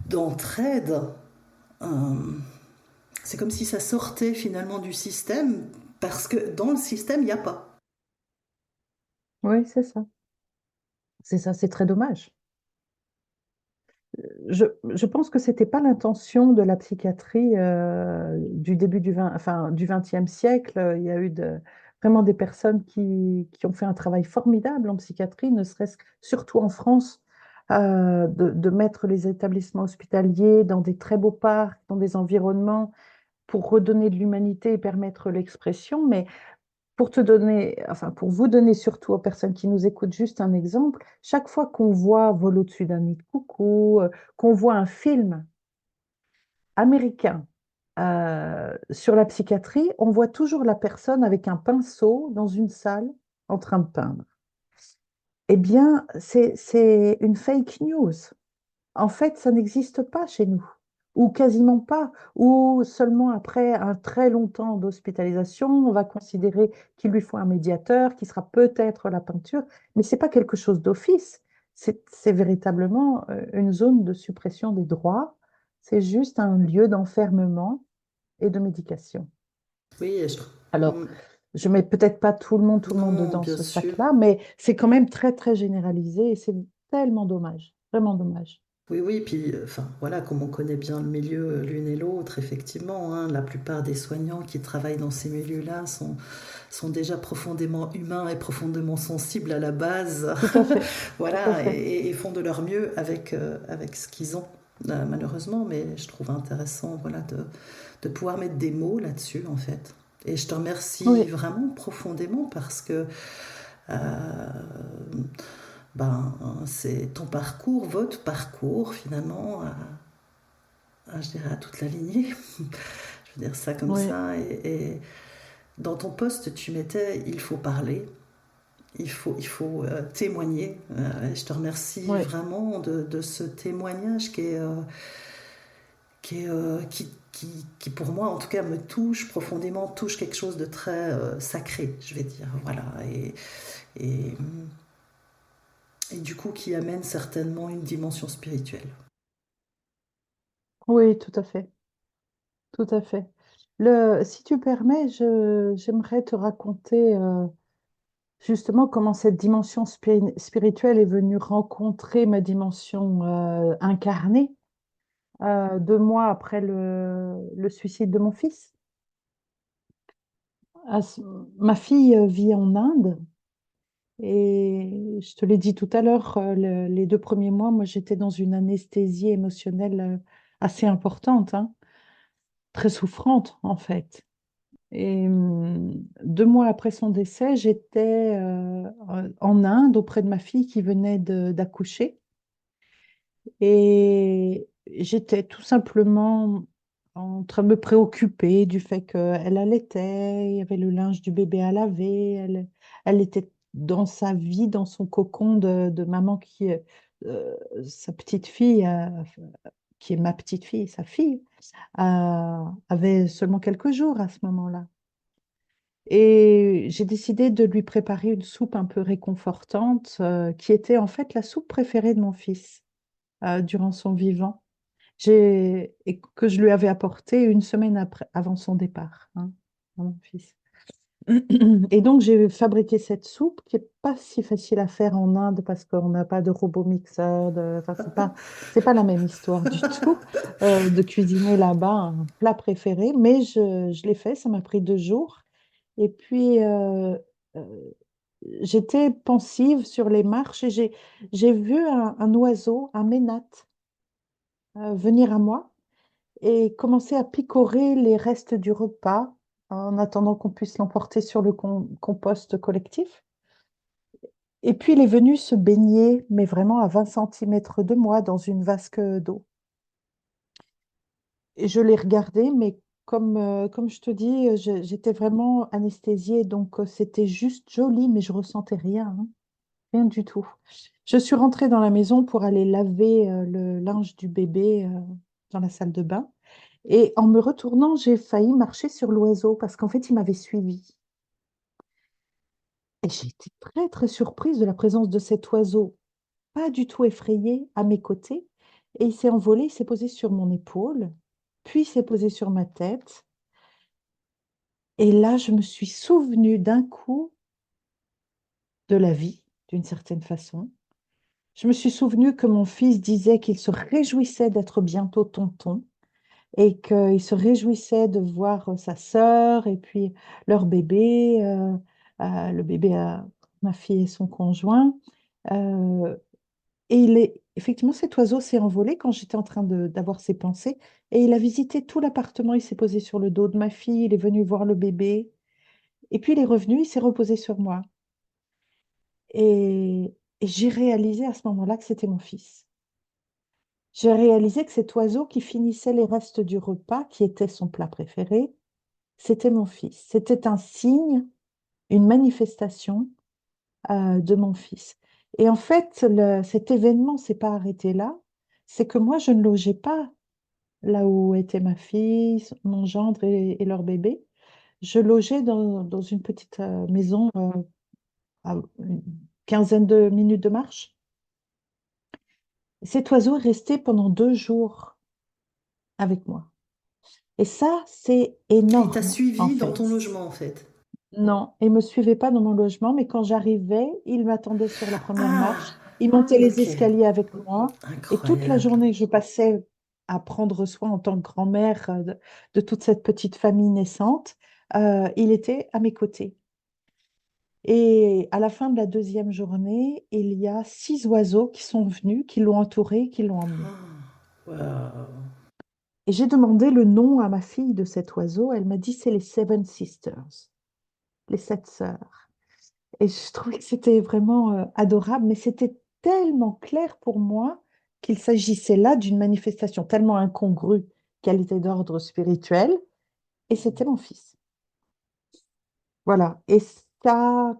d'entraide. C'est comme si ça sortait finalement du système, parce que dans le système, il n'y a pas.
Oui, c'est ça. C'est ça, c'est très dommage. Je pense que c'était pas l'intention de la psychiatrie du début du XXe siècle. Il y a eu vraiment des personnes qui ont fait un travail formidable en psychiatrie, ne serait-ce que, surtout en France, de mettre les établissements hospitaliers dans des très beaux parcs, dans des environnements pour redonner de l'humanité et permettre l'expression. Mais pour vous donner surtout aux personnes qui nous écoutent juste un exemple, chaque fois qu'on voit Vol au-dessus d'un nid de coucou, qu'on voit un film américain sur la psychiatrie, on voit toujours la personne avec un pinceau dans une salle en train de peindre. Eh bien, c'est une fake news. En fait, ça n'existe pas chez nous, ou quasiment pas, ou seulement après un très long temps d'hospitalisation, on va considérer qu'il lui faut un médiateur, qui sera peut-être la peinture, mais ce n'est pas quelque chose d'office, c'est véritablement une zone de suppression des droits, c'est juste un lieu d'enfermement et de médication.
Oui,
Alors, je mets peut-être pas tout le monde
non,
dans
bien
ce
sûr.
sac-là, mais c'est quand même très, très généralisé et c'est tellement dommage, vraiment dommage.
Oui, oui, puis enfin voilà, comme on connaît bien le milieu l'une et l'autre, effectivement, hein, la plupart des soignants qui travaillent dans ces milieux-là sont déjà profondément humains et profondément sensibles à la base,
Tout à fait, tout à
voilà,
fait.
et font de leur mieux avec ce qu'ils ont, malheureusement, mais je trouve intéressant, voilà, de pouvoir mettre des mots là-dessus, en fait. Et je te remercie
Oui,
vraiment profondément parce que euh, ben, c'est ton parcours, votre parcours finalement, je dirais à toute la lignée, je veux dire ça comme
oui,
ça, et dans ton poste tu mettais il faut parler, il faut témoigner. Je te remercie
oui.
vraiment de ce témoignage qui pour moi en tout cas me touche profondément, touche quelque chose de très sacré, je vais dire, voilà, et Et du coup, qui amène certainement une dimension spirituelle.
Oui, tout à fait, tout à fait. Si tu permets, j'aimerais te raconter justement comment cette dimension spirituelle est venue rencontrer ma dimension incarnée 2 mois après le suicide de mon fils. À ce- Ma fille vit en Inde et je te l'ai dit tout à l'heure, les 2 premiers mois, moi j'étais dans une anesthésie émotionnelle assez importante, hein, très souffrante en fait. Et 2 mois après son décès, j'étais en Inde auprès de ma fille qui venait d'accoucher. Et j'étais tout simplement en train de me préoccuper du fait qu'elle allaitait, il y avait le linge du bébé à laver, elle était dans sa vie, dans son cocon de maman euh, sa petite fille, qui est ma petite fille, sa fille, avait seulement quelques jours à ce moment-là. Et j'ai décidé de lui préparer une soupe un peu réconfortante, qui était en fait la soupe préférée de mon fils durant son vivant. Et que je lui avais apportée une semaine avant son départ, hein, à mon fils. Et donc, j'ai fabriqué cette soupe qui n'est pas si facile à faire en Inde parce qu'on n'a pas de robot mixeur. Enfin, c'est pas la même histoire du tout de cuisiner là-bas un plat préféré. Mais je l'ai fait, ça m'a pris 2 jours. Et puis, j'étais pensive sur les marches et j'ai vu un oiseau, un ménate, venir à moi et commencer à picorer les restes du repas en attendant qu'on puisse l'emporter sur le compost collectif. Et puis il est venu se baigner, mais vraiment à 20 centimètres de moi, dans une vasque d'eau. Et je l'ai regardé, mais comme je te dis, j'étais vraiment anesthésiée, donc c'était juste joli, mais je ressentais rien, hein, rien du tout. Je suis rentrée dans la maison pour aller laver le linge du bébé dans la salle de bain. Et en me retournant, j'ai failli marcher sur l'oiseau parce qu'en fait, il m'avait suivi. Et j'ai été très, très surprise de la présence de cet oiseau, pas du tout effrayé, à mes côtés. Et il s'est envolé, il s'est posé sur mon épaule, puis il s'est posé sur ma tête. Et là, je me suis souvenue d'un coup de la vie, d'une certaine façon. Je me suis souvenue que mon fils disait qu'il se réjouissait d'être bientôt tonton et qu'il se réjouissait de voir sa sœur et puis leur bébé, le bébé à ma fille et son conjoint. Euh, et effectivement, cet oiseau s'est envolé quand j'étais en train d'avoir ces pensées et il a visité tout l'appartement, il s'est posé sur le dos de ma fille, il est venu voir le bébé et puis il est revenu, il s'est reposé sur moi. Et j'ai réalisé à ce moment-là que c'était mon fils. J'ai réalisé que cet oiseau qui finissait les restes du repas, qui était son plat préféré, c'était mon fils. C'était un signe, une manifestation de mon fils. Et en fait, cet événement ne s'est pas arrêté là. C'est que moi, je ne logeais pas là où était ma fille, mon gendre et leur bébé. Je logeais dans une petite maison à une quinzaine de minutes de marche. Cet oiseau est resté pendant 2 jours avec moi. Et ça, c'est
Il t'a
énorme, en
suivi dans ton
fait.
logement, en fait.
Non, il ne me suivait pas dans mon logement, mais quand j'arrivais, il m'attendait sur la première
Ah,
marche. Il montait les
ok.
escaliers avec moi. Et toute la
Incroyable.
journée que je passais à prendre soin en tant que grand-mère de toute cette petite famille naissante, il était à mes côtés. Et à la fin de la deuxième journée, il y a 6 oiseaux qui sont venus, qui l'ont entouré, qui l'ont emmené.
Waouh.
Et j'ai demandé le nom à ma fille de cet oiseau. Elle m'a dit c'est les Seven Sisters, les 7 sœurs. Et je trouvais que c'était vraiment adorable, mais c'était tellement clair pour moi qu'il s'agissait là d'une manifestation tellement incongrue qu'elle était d'ordre spirituel, et c'était mon fils. Voilà. Et ça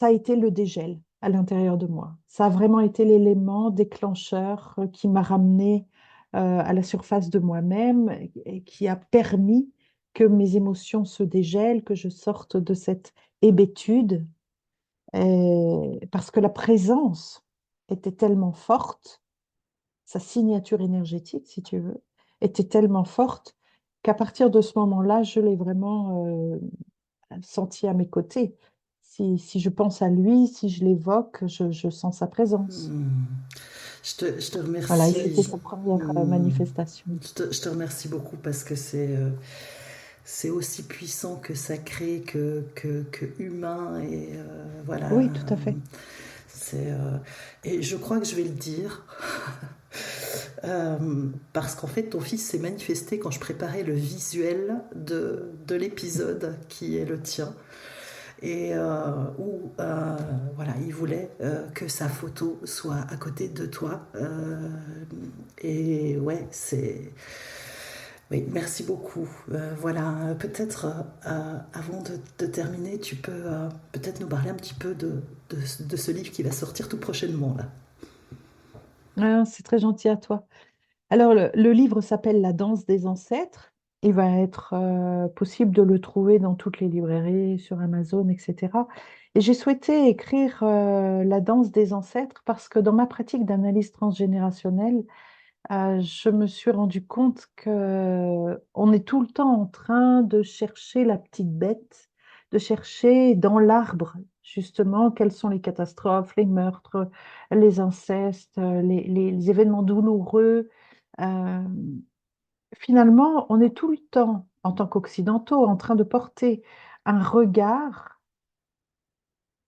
a été le dégel à l'intérieur de moi. Ça a vraiment été l'élément déclencheur qui m'a ramené à la surface de moi-même et qui a permis que mes émotions se dégèlent, que je sorte de cette hébétude. Parce que la présence était tellement forte, sa signature énergétique, si tu veux, était tellement forte qu'à partir de ce moment-là, je l'ai vraiment senti à mes côtés. Si je pense à lui, si je l'évoque, je sens sa présence.
Hmm. Je te
Voilà, et c'était
remercie.
sa première
Hmm.
manifestation.
Je te remercie beaucoup parce que c'est aussi puissant que sacré, que humain. Et voilà.
Oui, tout à fait.
C'est, et je crois que je vais le dire. Parce qu'en fait, ton fils s'est manifesté quand je préparais le visuel de l'épisode qui est le tien. Et où voilà, il voulait que sa photo soit à côté de toi. Et ouais, c'est. Oui, merci beaucoup. Voilà, peut-être avant de terminer, tu peux peut-être nous parler un petit peu de ce livre qui va sortir tout prochainement là.
Ah, c'est très gentil à toi. Alors, le livre s'appelle La danse des ancêtres. Il va être possible de le trouver dans toutes les librairies, sur Amazon, etc. Et j'ai souhaité écrire La danse des ancêtres parce que dans ma pratique d'analyse transgénérationnelle, je me suis rendu compte que on est tout le temps en train de chercher la petite bête, de chercher dans l'arbre, justement, quelles sont les catastrophes, les meurtres, les incestes, les événements douloureux. Euh, Finalement, on est tout le temps, en tant qu'Occidentaux, en train de porter un regard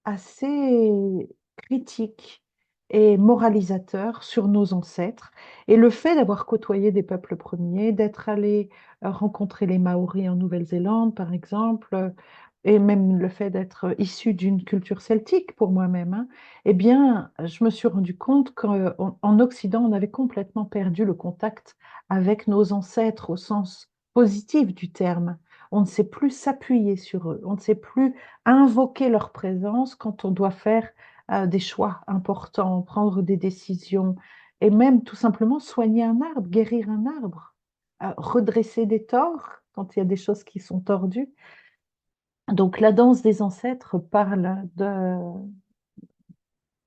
assez critique et moralisateur sur nos ancêtres. Et le fait d'avoir côtoyé des peuples premiers, d'être allé rencontrer les Maoris en Nouvelle-Zélande, par exemple, et même le fait d'être issu d'une culture celtique pour moi-même, hein, eh bien, je me suis rendu compte qu'en Occident, on avait complètement perdu le contact avec nos ancêtres au sens positif du terme. On ne sait plus s'appuyer sur eux, on ne sait plus invoquer leur présence quand on doit faire des choix importants, prendre des décisions et même tout simplement soigner un arbre, guérir un arbre, redresser des torts quand il y a des choses qui sont tordues. Donc la danse des ancêtres parle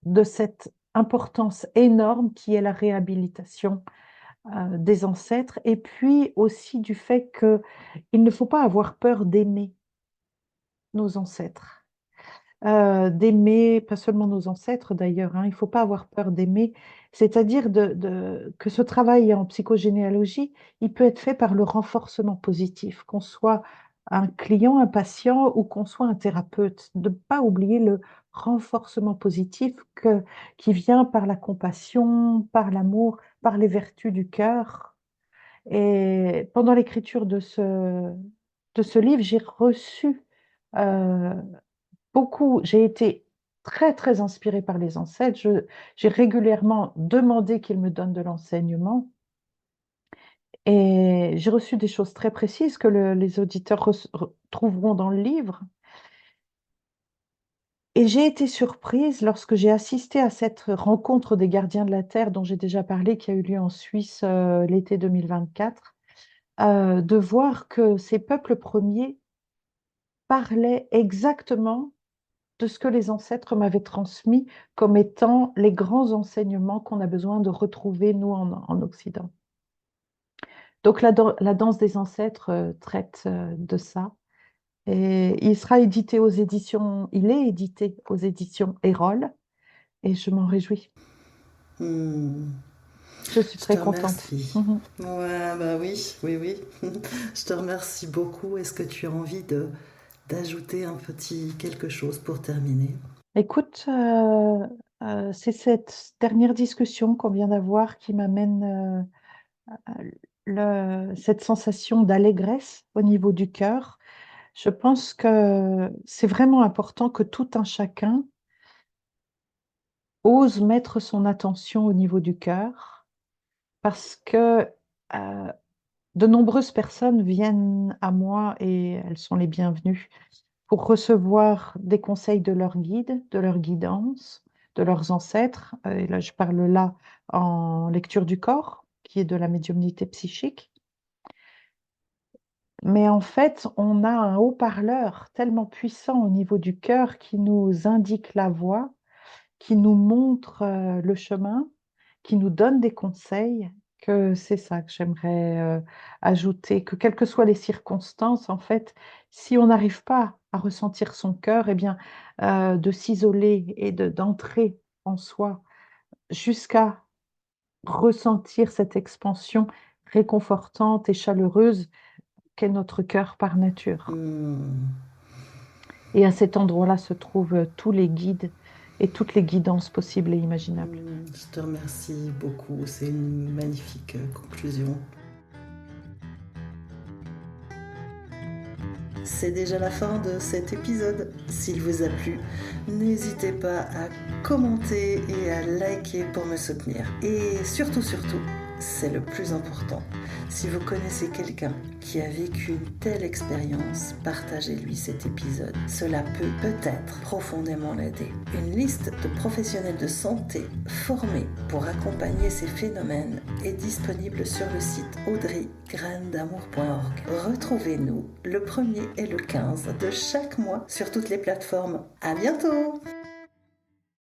de cette importance énorme qui est la réhabilitation des ancêtres et puis aussi du fait qu'il ne faut pas avoir peur d'aimer nos ancêtres. D'aimer, pas seulement nos ancêtres d'ailleurs, hein, il ne faut pas avoir peur d'aimer, c'est-à-dire que ce travail en psychogénéalogie, il peut être fait par le renforcement positif, qu'on soit un client, un patient ou qu'on soit un thérapeute, de ne pas oublier le renforcement positif qui vient par la compassion, par l'amour, par les vertus du cœur. Et pendant l'écriture de ce livre, j'ai reçu euh, beaucoup, j'ai été très, très inspirée par les ancêtres. J'ai régulièrement demandé qu'ils me donnent de l'enseignement et j'ai reçu des choses très précises que les auditeurs trouveront dans le livre. Et j'ai été surprise lorsque j'ai assisté à cette rencontre des gardiens de la Terre dont j'ai déjà parlé, qui a eu lieu en Suisse l'été 2024, de voir que ces peuples premiers parlaient exactement de ce que les ancêtres m'avaient transmis comme étant les grands enseignements qu'on a besoin de retrouver, nous, en Occident. Donc, la danse des ancêtres traite de ça. Et il est édité aux éditions Erol, et je m'en réjouis.
Hmm.
Je suis
Je te
très contente.
remercie.
Mhm.
Ouais, bah oui, oui, oui. Je te remercie beaucoup. Est-ce que tu as envie d'ajouter un petit quelque chose pour terminer?
Écoute, c'est cette dernière discussion qu'on vient d'avoir qui m'amène cette sensation d'allégresse au niveau du cœur. Je pense que c'est vraiment important que tout un chacun ose mettre son attention au niveau du cœur parce que euh, de nombreuses personnes viennent à moi et elles sont les bienvenues pour recevoir des conseils de leur guide, de leur guidance, de leurs ancêtres. Et là, je parle là en lecture du corps, qui est de la médiumnité psychique. Mais en fait, on a un haut-parleur tellement puissant au niveau du cœur qui nous indique la voie, qui nous montre le chemin, qui nous donne des conseils, que c'est ça que j'aimerais ajouter, que quelles que soient les circonstances, en fait, si on n'arrive pas à ressentir son cœur, eh bien, de s'isoler et d'entrer en soi jusqu'à ressentir cette expansion réconfortante et chaleureuse qu'est notre cœur par nature.
Hmm.
Et à cet endroit-là se trouvent tous les guides et toutes les guidances possibles et imaginables.
Je te remercie beaucoup, c'est une magnifique conclusion. C'est déjà la fin de cet épisode. S'il vous a plu, n'hésitez pas à commenter et à liker pour me soutenir. Et surtout, c'est le plus important. Si vous connaissez quelqu'un qui a vécu une telle expérience, partagez-lui cet épisode. Cela peut peut-être profondément l'aider. Une liste de professionnels de santé formés pour accompagner ces phénomènes est disponible sur le site audreygraindamour.org. Retrouvez-nous le 1er et le 15 de chaque mois sur toutes les plateformes. À bientôt!